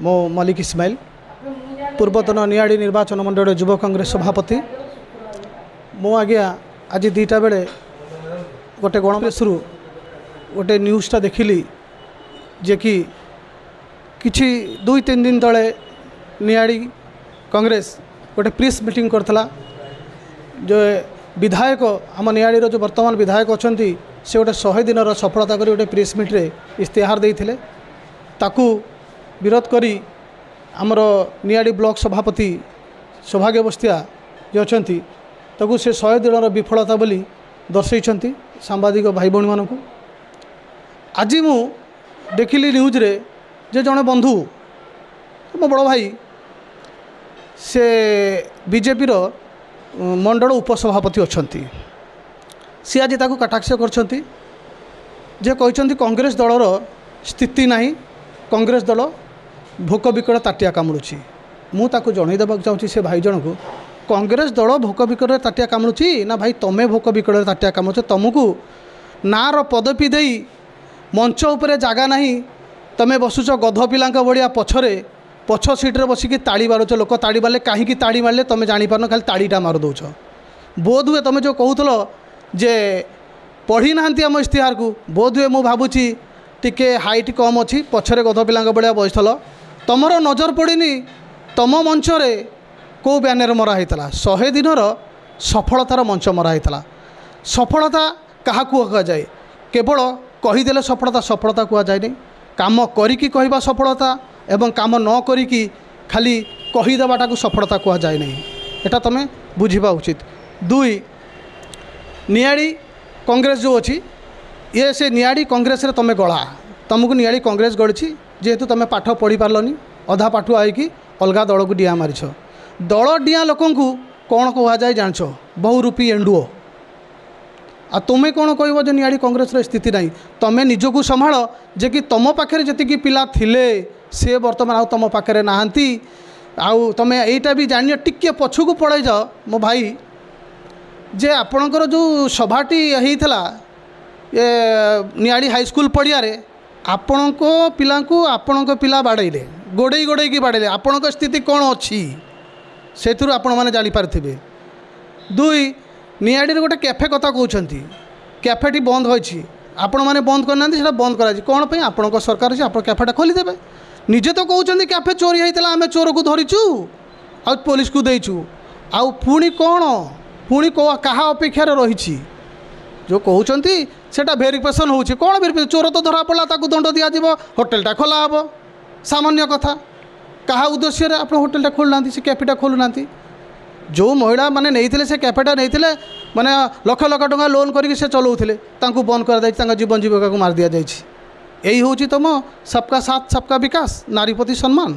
मो मलिक इस्माइल पूर्वतन नियाड़ी निर्वाचन मंडल युव कांग्रेस सभापति। मो आज्ञा आज 2टा बेले गोटे गणप्रेसरू गोटे न्यूज़टा देखिली जे कि किछि 2-3 दिन तले नियाड़ी कांग्रेस गोटे प्रेस मीटिंग करथला। जो विधायक आम नियाड़ीर जो वर्तमान विधायक अच्छा से गोटे 100 दिन सफलता कर गोटे प्रेस मीट रे इस्तेहार देते ताकू विरोध करी आमर नियाड़ी ब्लॉक सभापति सौभाग्य बस्तिया जो अच्छा ताकू से 100 दिन विफलता बोली दर्शाई सांबादिक भाई भौणी मानू। आज मु देखिली न्यूज रे जे जड़े बंधु मो बड़ भाई से बीजेपी रो मंडल उपसभापति अच्छा सी आज ताकू कटाक्ष करछंती जे कहते कांग्रेस दलर स्थिति नहीं, कांग्रेस दल भोक बिकट ताटिया कामुड़ुची। मु ताकू जणई देबाक चाहूँगी से भाई जन को कांग्रेस दल भोक बिकट ताटिया कामुड़ुची ना भाई तुमे भोक बिकट ताटिया कामुच। तुमको नार पदपी दे मंच उपरे जागा नहीं, तुमे बसुच गध पिला भाया पछरे पछ सीट्रे बसिकी ताड़ी मारुच। लोक ताड़ी मारे कहीं ताड़ी मारे तुम जापार खाली ताड़ीटा मार दौच। बोध हुए तुम जो कहूल जे पढ़ी ना आम इश्तिहार को बोध हुए मुझे भावुची टिके हाइट कम अच्छी पछरे गध पिला भाया बसल तुमर नजर पड़नी तुम मंच रे कौ ब्यानर मरा होता 100 दिन सफलतार मंच मरा होता। सफलता क्या कहुए केवल कहीदेले सफलता सफलता कहुए नहीं, काम करिकी कहवा सफलता एवं काम न करिकी खाली कहीदेवाटा को सफलता कहुए नहीं। एटा तुम बुझा उचित। 2 नियाड़ी कांग्रेस जो अच्छी ये से नियाड़ी कांग्रेस रे तुम गला तुमको नियाड़ी कांग्रेस गढ़ी जेहेतु तुम पाठ पढ़ी पार्लनी अधा पाठुआ आईकी अलगा दल को डिया मारिछ। दल डिया लोक कौन कहुए जान बहुरूपी एंडुओ आ तुम्हें कौन कह जो नियाड़ी कांग्रेस स्थिति नहीं। तुम्हें निजक संभाल जे कि तुम पाखे जी पिला थिले से बर्तमान आउ तुम पाखे नहांती। आउ तुम यहीटा भी जान टिके पछकू पड़े जाओ मो भाई जे आपणकर जो सभाटी होता ये नियाड़ी हाईस्कल पड़िया आपण पिला पिला बाड़े गोड़े गोड़े की बाड़े आपण स्थिति कौन अच्छी से आपण मैंने जापारे। 2 नियाड़ी गोटे कैफे कथा कहते कैफेटी बंद होती आपण मैंने बंद करना बंद कर कौन पर आपण सरकार अच्छे आप कैफेटा खोलीदेवे। निजे तो कहते कैफे चोरी होता आम चोर को धरीचु आ पुलिस को देचु आउ पुणी कौन पुणी क्या अपेक्षा रही जो कहते सेटा भेरिफिकेसन होची कौन भेरिफिकेसन चोर तो धरा पड़ा ताकू दंड दिज्व होटेलटा खोला हे सामान्य कथा क्या उद्देश्य आप होटेलटा खोलुना से कैफेटा खोलुना। जो महिला माने नहीं से कैफेटा नहीं माने लक्ष लक्ष टका लोन करके से चलाऊे बंद कर जीवन जीविका को मार दि जाए। यही हूँ तुम सबका साथ सबका विकास नारी प्रति सम्मान।